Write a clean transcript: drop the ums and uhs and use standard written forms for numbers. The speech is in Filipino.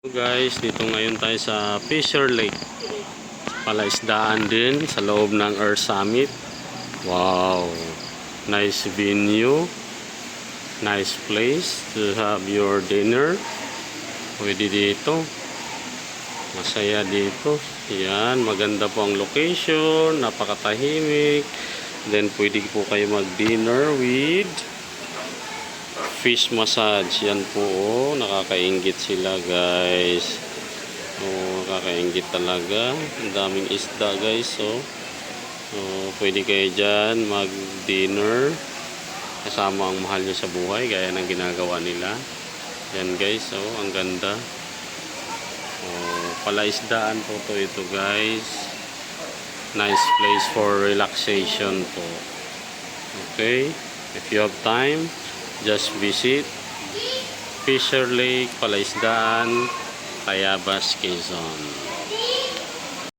Guys, dito ngayon tayo sa Fisher Lake. Palaisdaan din sa loob ng Earth Summit. Wow! Nice venue. Nice place to have your dinner. Pwede dito. Masaya dito. Yan, maganda po ang location. Napakatahimik. Then pwede po kayo mag-dinner with fish massage. Yan po, oh, nakakainggit sila, guys. Oh, nakakainggit talaga. Ang daming isda, guys. Oh, pwede kayo dyan mag-dinner kasama ang mahal nyo sa buhay, gaya ng ginagawa nila. Yan, guys. Oh, ang ganda. Oh, palaisdaan po ito, guys. Nice place for relaxation po. Okay, if you have time, just visit Fisher Lake, Palaisdaan, Tayabas, Quezon.